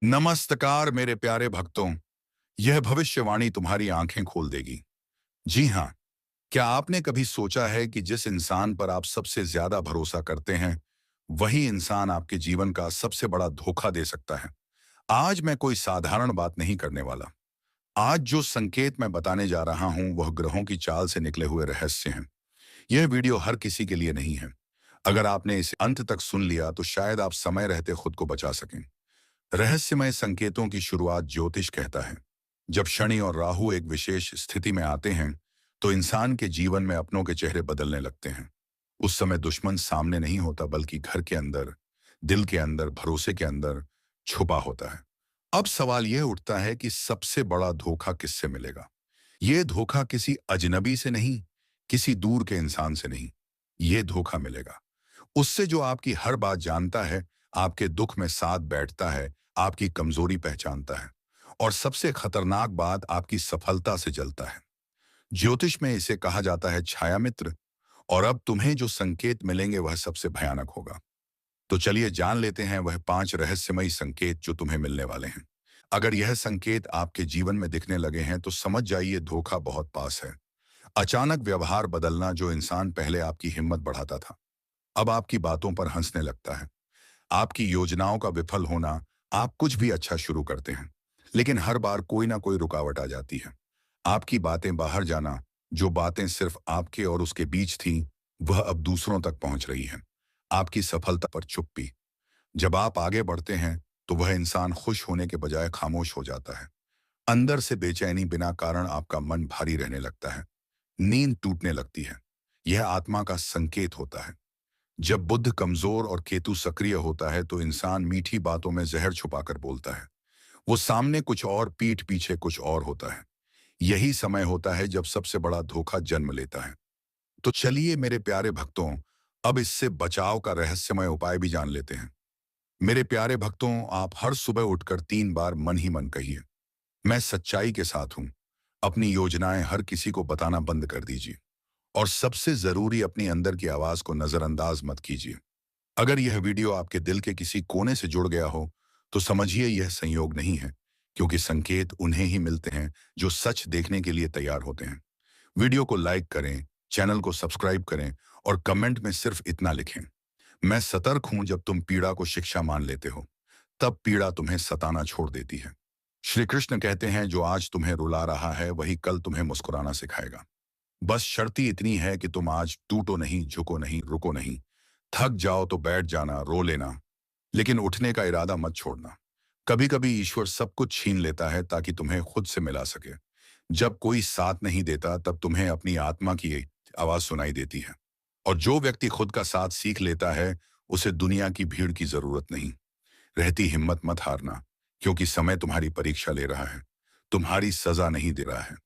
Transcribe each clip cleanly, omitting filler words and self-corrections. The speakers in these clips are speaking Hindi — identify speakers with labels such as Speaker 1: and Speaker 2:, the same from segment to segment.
Speaker 1: नमस्कार मेरे प्यारे भक्तों। यह भविष्यवाणी तुम्हारी आंखें खोल देगी। जी हाँ। क्या आपने कभी सोचा है कि जिस इंसान पर आप सबसे ज्यादा भरोसा करते हैं, वही इंसान आपके जीवन का सबसे बड़ा धोखा दे सकता है। आज मैं कोई साधारण बात नहीं करने वाला। आज जो संकेत मैं बताने जा रहा हूं वह ग्रहों की चाल से निकले हुए रहस्य हैं। यह वीडियो हर किसी के लिए नहीं है। अगर आपने इसे अंत तक सुन लिया तो शायद आप समय रहते खुद को बचा सकें। रहस्यमय संकेतों की शुरुआत ज्योतिष कहता है। जब शनि और राहु एक विशेष स्थिति में आते हैं तो इंसान के जीवन में अपनों के चेहरे बदलने लगते हैं। उस समय दुश्मन सामने नहीं होता बल्कि घर के अंदर, दिल के अंदर, भरोसे के अंदर छुपा होता है। अब सवाल यह उठता है कि सबसे बड़ा धोखा किससे मिलेगा। यह धोखा किसी अजनबी से नहीं, किसी दूर के इंसान से नहीं। यह धोखा मिलेगा उससे जो आपकी हर बात जानता है, आपके दुख में साथ बैठता है, आपकी कमजोरी पहचानता है और सबसे खतरनाक बात आपकी सफलता से जलता है। ज्योतिष में इसे कहा जाता है छाया मित्र। और अब तुम्हें जो संकेत मिलेंगे वह सबसे भयानक होगा। तो चलिए जान लेते हैं वह 5 रहस्यमयी संकेत जो तुम्हें मिलने वाले हैं। अगर यह संकेत आपके जीवन में दिखने लगे हैं तो समझ जाइए धोखा बहुत पास है। अचानक व्यवहार बदलना, जो इंसान पहले आपकी हिम्मत बढ़ाता था अब आपकी बातों पर हंसने लगता है। आपकी योजनाओं का विफल होना, आप कुछ भी अच्छा शुरू करते हैं लेकिन हर बार कोई ना कोई रुकावट आ जाती है। आपकी बातें बाहर जाना, जो बातें सिर्फ आपके और उसके बीच थीं, वह अब दूसरों तक पहुंच रही हैं। आपकी सफलता पर चुप्पी। जब आप आगे बढ़ते हैं तो वह इंसान खुश होने के बजाय खामोश हो जाता है। अंदर से बेचैनी, बिना कारण आपका मन भारी रहने लगता है। नींद टूटने लगती है। यह आत्मा का संकेत होता है। जब बुध कमजोर और केतु सक्रिय होता है तो इंसान मीठी बातों में जहर छुपाकर बोलता है। वो सामने कुछ और, पीठ पीछे कुछ और होता है। यही समय होता है जब सबसे बड़ा धोखा जन्म लेता है। तो चलिए मेरे प्यारे भक्तों, अब इससे बचाव का रहस्यमय उपाय भी जान लेते हैं। मेरे प्यारे भक्तों, आप हर सुबह उठकर 3 बार मन ही मन कहिए, मैं सच्चाई के साथ हूं। अपनी योजनाएं हर किसी को बताना बंद कर दीजिए। और सबसे जरूरी, अपनी अंदर की आवाज को नजरअंदाज मत कीजिए। अगर यह वीडियो आपके दिल के किसी कोने से जुड़ गया हो तो समझिए यह संयोग नहीं है, क्योंकि संकेत उन्हें ही मिलते हैं जो सच देखने के लिए तैयार होते हैं। वीडियो को लाइक करें, चैनल को सब्सक्राइब करें और कमेंट में सिर्फ इतना लिखें, मैं सतर्क हूं। जब तुम पीड़ा को शिक्षा मान लेते हो तब पीड़ा तुम्हें सताना छोड़ देती है। श्री कृष्ण कहते हैं जो आज तुम्हें रुला रहा है वही कल तुम्हें मुस्कुराना सिखाएगा। बस शर्ती इतनी है कि तुम आज टूटो नहीं, झुको नहीं, रुको नहीं। थक जाओ तो बैठ जाना, रो लेना, लेकिन उठने का इरादा मत छोड़ना। कभी कभी ईश्वर सब कुछ छीन लेता है ताकि तुम्हें खुद से मिला सके। जब कोई साथ नहीं देता तब तुम्हें अपनी आत्मा की आवाज सुनाई देती है। और जो व्यक्ति खुद का साथ सीख लेता है उसे दुनिया की भीड़ की जरूरत नहीं रहती। हिम्मत मत हारना, क्योंकि समय तुम्हारी परीक्षा ले रहा है, तुम्हारी सजा नहीं दे रहा है।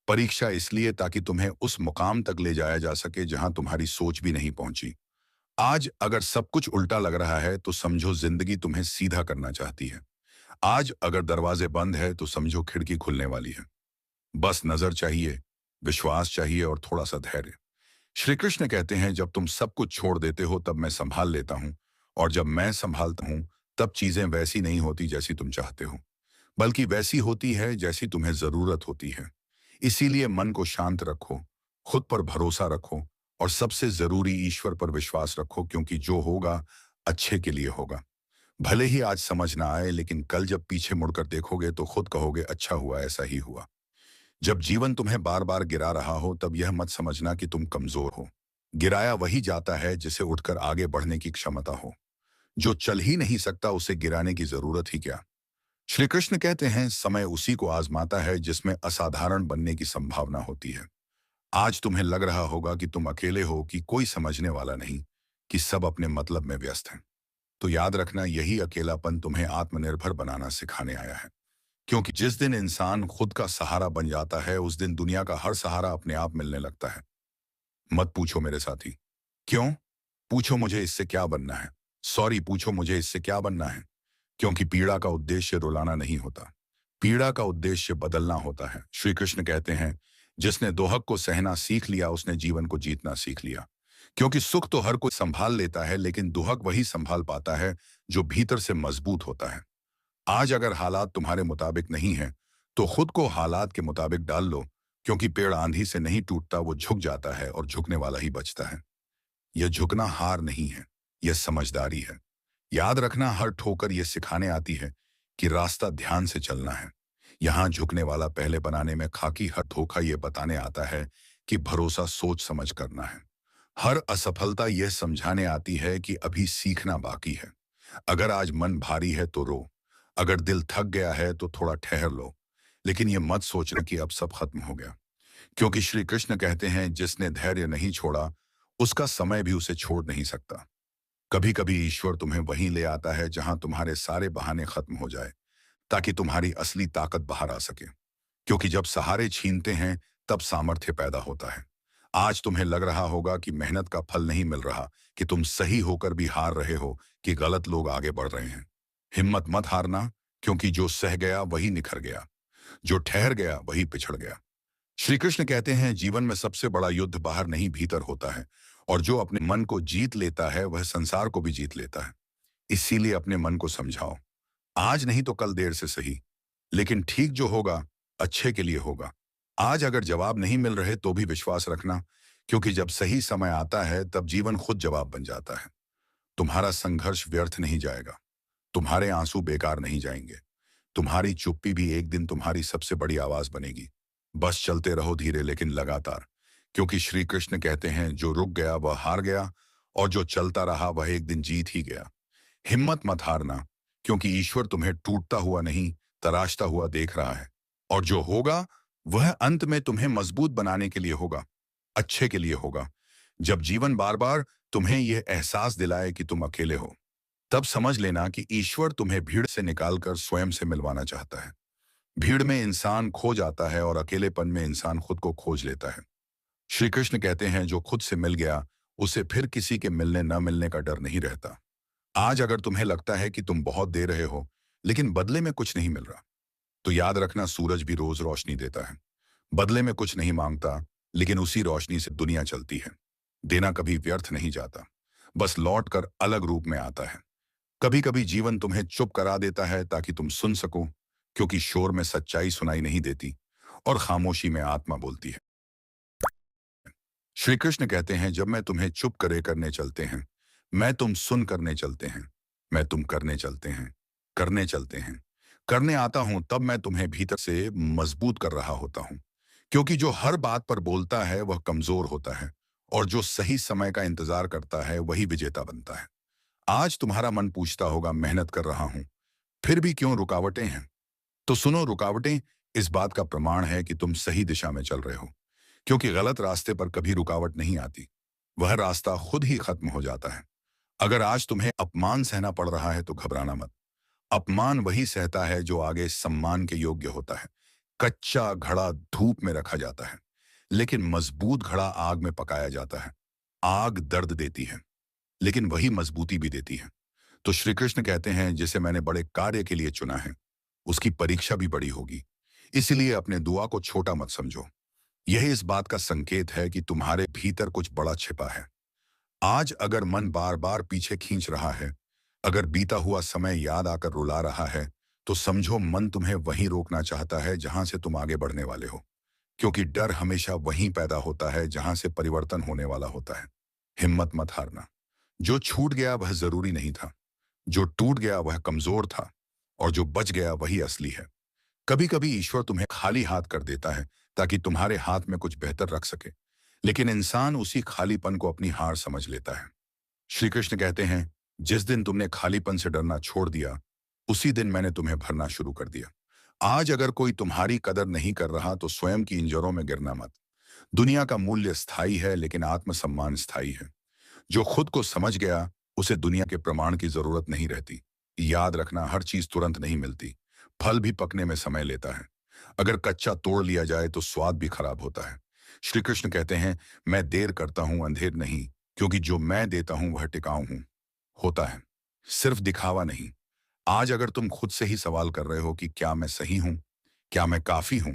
Speaker 1: परीक्षा इसलिए ताकि तुम्हें उस मुकाम तक ले जाया जा सके जहां तुम्हारी सोच भी नहीं पहुंची। आज अगर सब कुछ उल्टा लग रहा है तो समझो जिंदगी तुम्हें सीधा करना चाहती है। आज अगर दरवाजे बंद है तो समझो खिड़की खुलने वाली है। बस नजर चाहिए, विश्वास चाहिए और थोड़ा सा धैर्य। श्री कृष्ण कहते हैं जब तुम सब कुछ छोड़ देते हो तब मैं संभाल लेता हूं। और जब मैं संभालता हूं तब चीजें वैसी नहीं होती जैसी तुम चाहते हो, बल्कि वैसी होती है जैसी तुम्हें जरूरत होती है। इसीलिए मन को शांत रखो, खुद पर भरोसा रखो और सबसे जरूरी ईश्वर पर विश्वास रखो, क्योंकि जो होगा अच्छे के लिए होगा। भले ही आज समझ ना आए, लेकिन कल जब पीछे मुड़कर देखोगे तो खुद कहोगे अच्छा हुआ ऐसा ही हुआ। जब जीवन तुम्हें बार बार गिरा रहा हो तब यह मत समझना कि तुम कमजोर हो। गिराया वही जाता है जिसे उठकर आगे बढ़ने की क्षमता हो। जो चल ही नहीं सकता उसे गिराने की जरूरत ही क्या। श्री कृष्ण कहते हैं समय उसी को आजमाता है जिसमें असाधारण बनने की संभावना होती है। आज तुम्हें लग रहा होगा कि तुम अकेले हो, कि कोई समझने वाला नहीं, कि सब अपने मतलब में व्यस्त हैं। तो याद रखना, यही अकेलापन तुम्हें आत्मनिर्भर बनाना सिखाने आया है। क्योंकि जिस दिन इंसान खुद का सहारा बन जाता है उस दिन दुनिया का हर सहारा अपने आप मिलने लगता है। मत पूछो मेरे साथी क्यों, पूछो मुझे इससे क्या बनना है। सॉरी, पूछो मुझे इससे क्या बनना है। क्योंकि पीड़ा का उद्देश्य रुलाना नहीं होता, पीड़ा का उद्देश्य बदलना होता है। श्री कृष्ण कहते हैं जिसने दोहक को सहना सीख लिया उसने जीवन को जीतना सीख लिया। क्योंकि सुख तो हर कोई संभाल लेता है, लेकिन दुहक वही संभाल पाता है जो भीतर से मजबूत होता है। आज अगर हालात तुम्हारे मुताबिक नहीं है, तो खुद को हालात के मुताबिक डाल लो, क्योंकि पेड़ आंधी से नहीं टूटता, वो झुक जाता है और झुकने वाला ही बचता है। यह झुकना हार नहीं है, यह समझदारी है। याद रखना, हर ठोकर यह सिखाने आती है कि रास्ता ध्यान से चलना है। यहाँ झुकने वाला पहले बनाने में खाकी, हर धोखा यह बताने आता है कि भरोसा सोच समझ करना है। हर असफलता यह समझाने आती है कि अभी सीखना बाकी है। अगर आज मन भारी है तो रो, अगर दिल थक गया है तो थोड़ा ठहर लो, लेकिन ये मत सोचना कि अब सब खत्म हो गया, क्योंकि श्री कृष्ण कहते हैं जिसने धैर्य नहीं छोड़ा, उसका समय भी उसे छोड़ नहीं सकता। कभी कभी ईश्वर तुम्हें वहीं ले आता है जहां तुम्हारे सारे बहाने खत्म हो जाए, ताकि तुम्हारी असली ताकत बाहर आ सके। क्योंकि जब सहारे छीनते हैं, तब सामर्थ्य पैदा होता है। आज तुम्हें लग रहा होगा कि मेहनत का फल नहीं मिल रहा, कि तुम सही होकर भी हार रहे हो, कि गलत लोग आगे बढ़ रहे हैं। हिम्मत मत हारना, क्योंकि जो सह गया वही निखर गया, जो ठहर गया वही पिछड़ गया। श्री कृष्ण कहते हैं जीवन में सबसे बड़ा युद्ध बाहर नहीं भीतर होता है, और जो अपने मन को जीत लेता है वह संसार को भी जीत लेता है। इसीलिए अपने मन को समझाओ, आज नहीं तो कल देर से सही, लेकिन ठीक जो होगा अच्छे के लिए होगा। आज अगर जवाब नहीं मिल रहे तो भी विश्वास रखना, क्योंकि जब सही समय आता है तब जीवन खुद जवाब बन जाता है। तुम्हारा संघर्ष व्यर्थ नहीं जाएगा, तुम्हारे आंसू बेकार नहीं जाएंगे, तुम्हारी चुप्पी भी एक दिन तुम्हारी सबसे बड़ी आवाज बनेगी। बस चलते रहो धीरे लेकिन लगातार, क्योंकि श्री कृष्ण कहते हैं जो रुक गया वह हार गया, और जो चलता रहा वह एक दिन जीत ही गया। हिम्मत मत हारना, क्योंकि ईश्वर तुम्हें टूटता हुआ नहीं, तराशता हुआ देख रहा है। और जो होगा वह अंत में तुम्हें मजबूत बनाने के लिए होगा, अच्छे के लिए होगा। जब जीवन बार बार तुम्हें यह एहसास दिलाए कि तुम अकेले हो, तब समझ लेना कि ईश्वर तुम्हें भीड़ से निकालकर स्वयं से मिलवाना चाहता है। भीड़ में इंसान खो जाता है और अकेलेपन में इंसान खुद को खोज लेता है। श्री कृष्ण कहते हैं जो खुद से मिल गया, उसे फिर किसी के मिलने न मिलने का डर नहीं रहता। आज अगर तुम्हें लगता है कि तुम बहुत दे रहे हो, लेकिन बदले में कुछ नहीं मिल रहा, तो याद रखना सूरज भी रोज रोशनी देता है। बदले में कुछ नहीं मांगता, लेकिन उसी रोशनी से दुनिया चलती है। देना कभी व्यर्थ नहीं जाता, बस लौट कर अलग रूप में आता है। कभी कभी जीवन तुम्हें चुप करा देता है ताकि तुम सुन सको, क्योंकि शोर में सच्चाई सुनाई नहीं देती और खामोशी में आत्मा बोलती है। श्री कृष्ण कहते हैं जब मैं तुम्हें चुप करे करने चलते हैं, मैं तुम सुन करने चलते हैं, मैं तुम करने चलते हैं, करने चलते हैं, करने आता हूं, तब मैं तुम्हें भीतर से मजबूत कर रहा होता हूं। क्योंकि जो हर बात पर बोलता है वह कमजोर होता है, और जो सही समय का इंतजार करता है वही विजेता बनता है। आज तुम्हारा मन पूछता होगा मेहनत कर रहा हूं, फिर भी क्यों रुकावटें हैं? तो सुनो, रुकावटें इस बात का प्रमाण है कि तुम सही दिशा में चल रहे हो, क्योंकि गलत रास्ते पर कभी रुकावट नहीं आती, वह रास्ता खुद ही खत्म हो जाता है। अगर आज तुम्हें अपमान सहना पड़ रहा है तो घबराना मत। अपमान वही सहता है जो आगे सम्मान के योग्य होता है। कच्चा घड़ा धूप में रखा जाता है, लेकिन मजबूत घड़ा आग में पकाया जाता है। आग दर्द देती है, लेकिन वही मजबूती भी देती है। तो श्री कृष्ण कहते हैं जिसे मैंने बड़े कार्य के लिए चुना है, उसकी परीक्षा भी बड़ी होगी। इसलिए अपने दुआ को छोटा मत समझो। यह इस बात का संकेत है कि तुम्हारे भीतर कुछ बड़ा छिपा है। आज अगर मन बार बार पीछे खींच रहा है, अगर बीता हुआ समय याद आकर रुला रहा है, तो समझो मन तुम्हें वहीं रोकना चाहता है जहां से तुम आगे बढ़ने वाले हो। क्योंकि डर हमेशा वहीं पैदा होता है जहां से परिवर्तन होने वाला होता है। हिम्मत मत हारना। जो छूट गया वह जरूरी नहीं था, जो टूट गया वह कमजोर था, और जो बच गया वही असली है। कभी कभी ईश्वर तुम्हें खाली हाथ कर देता है ताकि तुम्हारे हाथ में कुछ बेहतर रख सके, लेकिन इंसान उसी खालीपन को अपनी हार समझ लेता है। श्री कृष्ण कहते हैं जिस दिन तुमने खालीपन से डरना छोड़ दिया, उसी दिन मैंने तुम्हें भरना शुरू कर दिया। आज अगर कोई तुम्हारी कदर नहीं कर रहा तो स्वयं की इन जड़ों में गिरना मत। दुनिया का मूल्य स्थायी है, लेकिन आत्मसम्मान स्थायी है। जो खुद को समझ गया, उसे दुनिया के प्रमाण की जरूरत नहीं रहती। याद रखना, हर चीज तुरंत नहीं मिलती, फल भी पकने में समय लेता है। अगर कच्चा तोड़ लिया जाए तो स्वाद भी खराब होता है। श्री कृष्ण कहते हैं मैं देर करता हूं, अंधेर नहीं, क्योंकि जो मैं देता हूं वह टिकाऊ हूं होता है, सिर्फ दिखावा नहीं। आज अगर तुम खुद से ही सवाल कर रहे हो कि क्या मैं सही हूं, क्या मैं काफी हूं,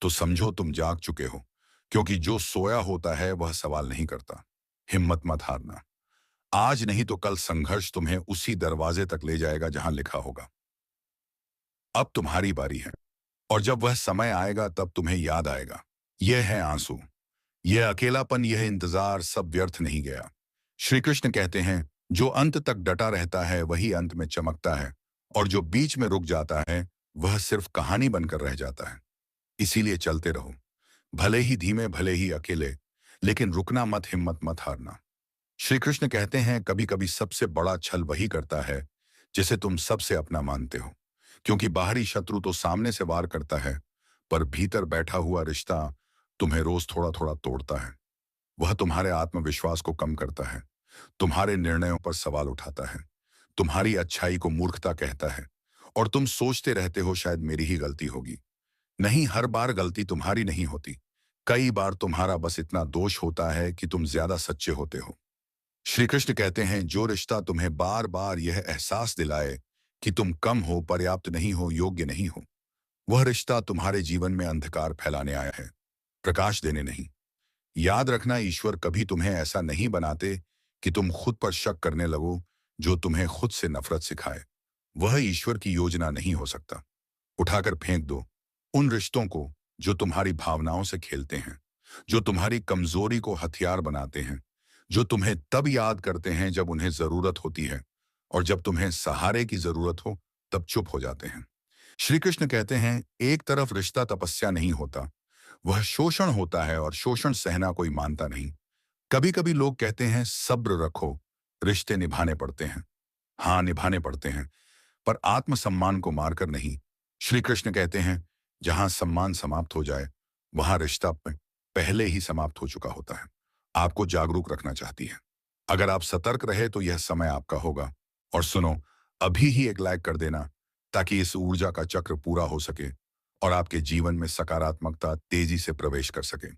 Speaker 1: तो समझो तुम जाग चुके हो, क्योंकि जो सोया होता है वह सवाल नहीं करता। हिम्मत मत हारना। आज नहीं तो कल संघर्ष तुम्हें उसी दरवाजे तक ले जाएगा जहां लिखा होगा अब तुम्हारी बारी है। और जब वह समय आएगा तब तुम्हें याद आएगा। यह है आंसू, यह अकेलापन, यह इंतजार सब व्यर्थ नहीं गया। श्री कृष्ण कहते हैं, जो अंत तक डटा रहता है वही अंत में चमकता है, और जो बीच में रुक जाता है वह सिर्फ कहानी बनकर रह जाता है। इसीलिए चलते रहो, भले ही धीमे, भले ही अकेले, लेकिन रुकना मत, हिम्मत मत हारना। श्री कृष्ण कहते हैं, कभी कभी सबसे बड़ा छल वही करता है जिसे तुम सबसे अपना मानते हो, क्योंकि बाहरी शत्रु तो सामने से वार करता है, पर भीतर बैठा हुआ रिश्ता तुम्हें रोज थोड़ा थोड़ा तोड़ता है। वह तुम्हारे आत्मविश्वास को कम करता है, तुम्हारे निर्णयों पर सवाल उठाता है, तुम्हारी अच्छाई को मूर्खता कहता है, और तुम सोचते रहते हो शायद मेरी ही गलती होगी। नहीं, हर बार गलती तुम्हारी नहीं होती। कई बार तुम्हारा बस इतना दोष होता है कि तुम ज्यादा सच्चे होते हो। श्री कृष्ण कहते हैं, जो रिश्ता तुम्हें बार बार यह एहसास दिलाए कि तुम कम हो, पर्याप्त नहीं हो, योग्य नहीं हो, वह रिश्ता तुम्हारे जीवन में अंधकार फैलाने आया है, प्रकाश देने नहीं। याद रखना, ईश्वर कभी तुम्हें ऐसा नहीं बनाते कि तुम खुद पर शक करने लगो। जो तुम्हें खुद से नफरत सिखाए वह ईश्वर की योजना नहीं हो सकता। उठाकर फेंक दो उन रिश्तों को जो तुम्हारी भावनाओं से खेलते हैं, जो तुम्हारी कमजोरी को हथियार बनाते हैं, जो तुम्हें तब याद करते हैं जब उन्हें जरूरत होती है, और जब तुम्हें सहारे की जरूरत हो तब चुप हो जाते हैं। श्री कृष्ण कहते हैं, एक तरफ रिश्ता तपस्या नहीं होता, वह शोषण होता है, और शोषण सहना कोई मानता नहीं। कभी कभी लोग कहते हैं, सब्र रखो, रिश्ते निभाने पड़ते हैं। हाँ, निभाने पड़ते हैं, पर आत्मसम्मान को मारकर नहीं। श्री कृष्ण कहते हैं, जहां सम्मान समाप्त हो जाए वहां रिश्ता पहले ही समाप्त हो चुका होता है। आपको जागरूक रखना चाहती है। अगर आप सतर्क रहे तो यह समय आपका होगा। और सुनो, अभी ही एक लाइक कर देना ताकि इस ऊर्जा का चक्र पूरा हो सके और आपके जीवन में सकारात्मकता तेजी से प्रवेश कर सके।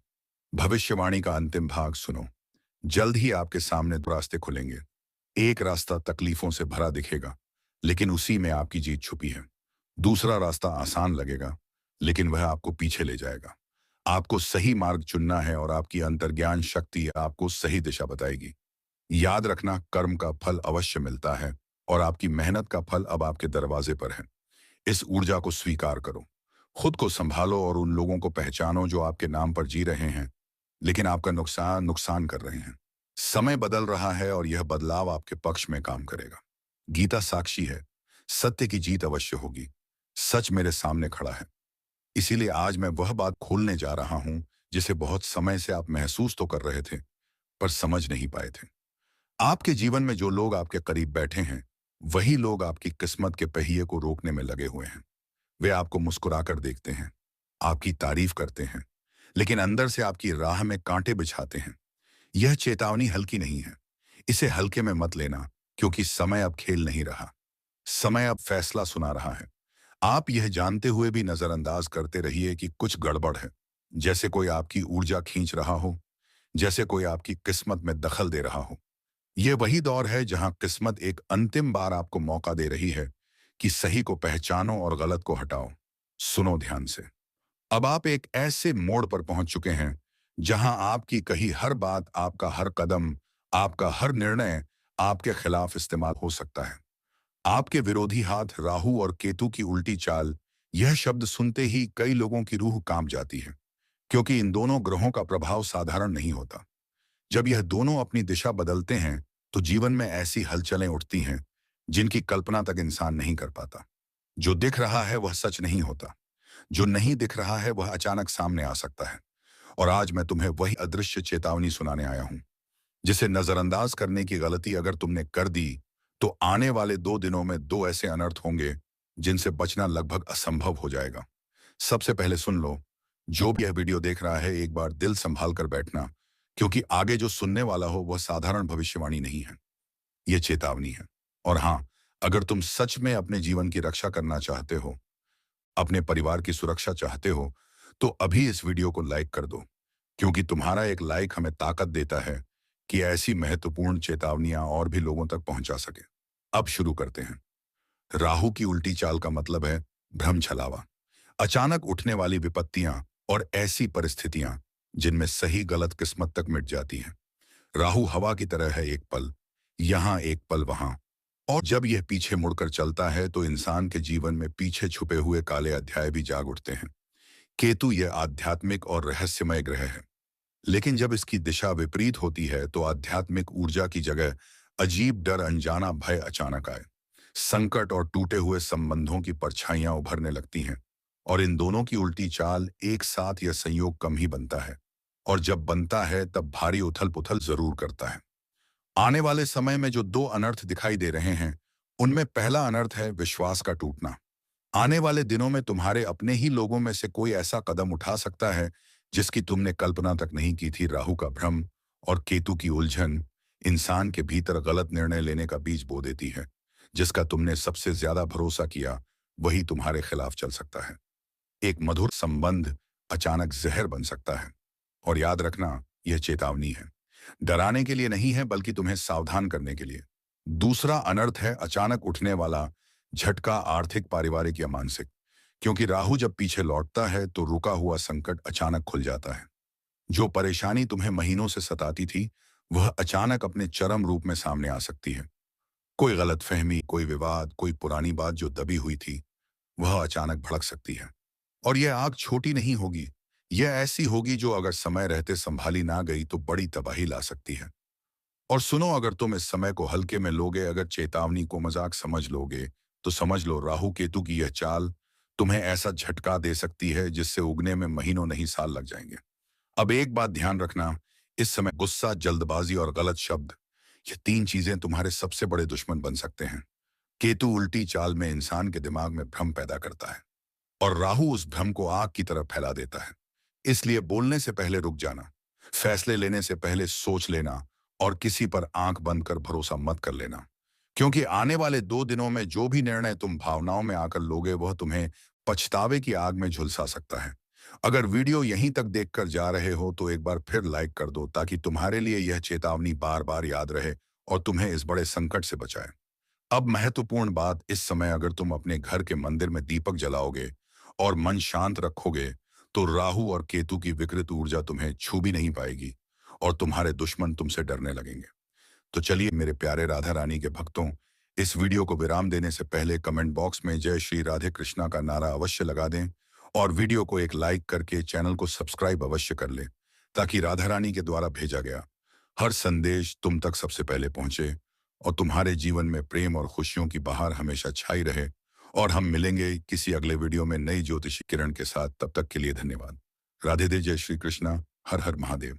Speaker 1: भविष्यवाणी का अंतिम भाग सुनो। जल्द ही आपके सामने दो रास्ते खुलेंगे। एक रास्ता तकलीफों से भरा दिखेगा, लेकिन उसी में आपकी जीत छुपी है। दूसरा रास्ता आसान लगेगा, लेकिन वह आपको पीछे ले जाएगा। आपको सही मार्ग चुनना है, और आपकी अंतर्ज्ञान शक्ति आपको सही दिशा बताएगी। याद रखना, कर्म का फल अवश्य मिलता है, और आपकी मेहनत का फल अब आपके दरवाजे पर है। इस ऊर्जा को स्वीकार करो, खुद को संभालो, और उन लोगों को पहचानो जो आपके नाम पर जी रहे हैं लेकिन आपका नुकसान नुकसान कर रहे हैं। समय बदल रहा है, और यह बदलाव आपके पक्ष में काम करेगा। गीता साक्षी है, सत्य की जीत अवश्य होगी। सच मेरे सामने खड़ा है। इसीलिए आज मैं वह बात खोलने जा रहा हूं जिसे बहुत समय से आप महसूस तो कर रहे थे, पर समझ नहीं पाए थे। आपके जीवन में जो लोग आपके करीब बैठे हैं, वही लोग आपकी किस्मत के पहिए को रोकने में लगे हुए हैं। वे आपको मुस्कुराकर देखते हैं, आपकी तारीफ करते हैं, लेकिन अंदर से आपकी राह में कांटे बिछाते हैं। यह चेतावनी हल्की नहीं है। इसे हल्के में मत लेना, क्योंकि समय अब खेल नहीं रहा। समय अब फैसला सुना रहा है। आप यह जानते हुए भी नजरअंदाज करते रहिए कि कुछ गड़बड़ है, जैसे कोई आपकी ऊर्जा खींच रहा हो, जैसे कोई आपकी किस्मत में दखल दे रहा हो। यह वही दौर है जहां किस्मत एक अंतिम बार आपको मौका दे रही है कि सही को पहचानो और गलत को हटाओ। सुनो ध्यान से। अब आप एक ऐसे मोड़ पर पहुंच चुके हैं जहां आपकी कही हर बात, आपका हर कदम, आपका हर निर्णय आपके खिलाफ इस्तेमाल हो सकता है। आपके विरोधी हाथ, राहु और केतु की उल्टी चाल, यह शब्द सुनते ही कई लोगों की रूह कांप जाती है, क्योंकि इन दोनों ग्रहों का प्रभाव साधारण नहीं होता। जब यह दोनों अपनी दिशा बदलते हैं तो जीवन में ऐसी हलचलें उठती हैं जिनकी कल्पना तक इंसान नहीं कर पाता। जो दिख रहा है वह सच नहीं होता, जो नहीं दिख रहा है वह अचानक सामने आ सकता है। और आज मैं तुम्हें वही अदृश्य चेतावनी सुनाने आया हूं, जिसे नजरअंदाज करने की गलती अगर तुमने कर दी तो आने वाले 2 दिनों में दो ऐसे अनर्थ होंगे जिनसे बचना लगभग असंभव हो जाएगा। सबसे पहले सुन लो, जो भी यह वीडियो देख रहा है, एक बार दिल संभाल कर बैठना, क्योंकि आगे जो सुनने वाला हो वह साधारण भविष्यवाणी नहीं है, यह चेतावनी है। और हाँ, अगर तुम सच में अपने जीवन की रक्षा करना चाहते हो, अपने परिवार की सुरक्षा चाहते हो, तो अभी इस वीडियो को लाइक कर दो, क्योंकि तुम्हारा एक लाइक हमें ताकत देता है कि ऐसी महत्वपूर्ण चेतावनियां और भी लोगों तक पहुंचा सके। अब शुरू करते हैं। राहु की उल्टी चाल का मतलब है भ्रम छलावा, अचानक उठने वाली विपत्तियां और ऐसी परिस्थितियां जिनमें सही गलत किस्मत तक मिट जाती हैं। राहु हवा की तरह है, एक पल यहां, एक पल वहां, और जब यह पीछे मुड़कर चलता है तो इंसान के जीवन में पीछे छुपे हुए काले अध्याय भी जाग उठते हैं। केतु यह आध्यात्मिक और रहस्यमय ग्रह है, लेकिन जब इसकी दिशा विपरीत होती है तो आध्यात्मिक ऊर्जा की जगह अजीब डर, अनजाना भय अचानक आए। संकट और टूटे हुए संबंधों की परछाइयां उभरने लगती हैं, और इन दोनों की उल्टी चाल एक साथ यह संयोग कम ही बनता है, और जब बनता है तब भारी उथल पुथल जरूर करता है। आने वाले समय में जो दो अनर्थ दिखाई दे रहे हैं, उनमें पहला अनर्थ है विश्वास का टूटना। आने वाले दिनों में तुम्हारे अपने ही लोगों में से कोई ऐसा कदम उठा सकता है जिसकी तुमने कल्पना तक नहीं की थी। राहु का भ्रम और केतु की उलझन इंसान के भीतर गलत निर्णय लेने का बीज बो देती है। जिसका तुमने सबसे ज्यादा भरोसा किया, वही तुम्हारे खिलाफ चल सकता है। एक मधुर संबंध अचानक जहर बन सकता है। और याद रखना, यह चेतावनी है, डराने के लिए नहीं है, बल्कि तुम्हें सावधान करने के लिए। दूसरा अनर्थ है अचानक उठने वाला झटका, आर्थिक, पारिवारिक या मानसिक। क्योंकि राहु जब पीछे लौटता है तो रुका हुआ संकट अचानक खुल जाता है। जो परेशानी तुम्हें महीनों से सताती थी, वह अचानक अपने चरम रूप में सामने आ सकती है। कोई गलतफहमी, कोई विवाद, कोई पुरानी बात जो दबी हुई थी, वह अचानक भड़क सकती है। और यह आग छोटी नहीं होगी, यह ऐसी होगी जो अगर समय रहते संभाली ना गई तो बड़ी तबाही ला सकती है। और सुनो, अगर तुम इस समय को हल्के में लोगे, अगर चेतावनी को मजाक समझ लोगे, तो समझ लो राहु केतु की यह चाल तुम्हें ऐसा झटका दे सकती है जिससे उगने में महीनों नहीं साल लग जाएंगे। अब एक बात ध्यान रखना, इस समय गुस्सा, जल्दबाजी और गलत शब्द, ये तीन चीजें तुम्हारे सबसे बड़े दुश्मन बन सकते हैं। केतु उल्टी चाल में इंसान के दिमाग में भ्रम पैदा करता है, और राहु उस भ्रम को आग की तरफ फैला देता है। इसलिए बोलने से पहले रुक जाना, फैसले लेने से पहले सोच लेना, और किसी पर आंख बंद कर भरोसा मत कर लेना। क्योंकि आने वाले 2 दिनों में जो भी निर्णय तुम भावनाओं में आकर लोगे, वह तुम्हें पछतावे की आग में झुलसा सकता है। अगर वीडियो यहीं तक देखकर जा रहे हो तो एक बार फिर लाइक कर दो, ताकि तुम्हारे लिए यह चेतावनी बार बार याद रहे और तुम्हें इस बड़े संकट से बचाए। अब महत्वपूर्ण बात, इस समय अगर तुम अपने घर के मंदिर में दीपक जलाओगे और मन शांत रखोगे, तो राहु और केतु की विकृत ऊर्जा तुम्हें छू भी नहीं पाएगी, और तुम्हारे दुश्मन तुमसे डरने लगेंगे। तो चलिए मेरे प्यारे राधा रानी के भक्तों, इस वीडियो को विराम देने से पहले कमेंट बॉक्स में जय श्री राधे कृष्णा का नारा अवश्य लगा दें, और वीडियो को एक लाइक करके चैनल को सब्सक्राइब अवश्य कर लें, ताकि राधा रानी के द्वारा भेजा गया हर संदेश तुम तक सबसे पहले पहुंचे, और तुम्हारे जीवन में प्रेम और खुशियों की बहार हमेशा छाई रहे। और हम मिलेंगे किसी अगले वीडियो में नई ज्योतिषी किरण के साथ। तब तक के लिए धन्यवाद। राधे दे, जय श्री कृष्णा, हर हर महादेव।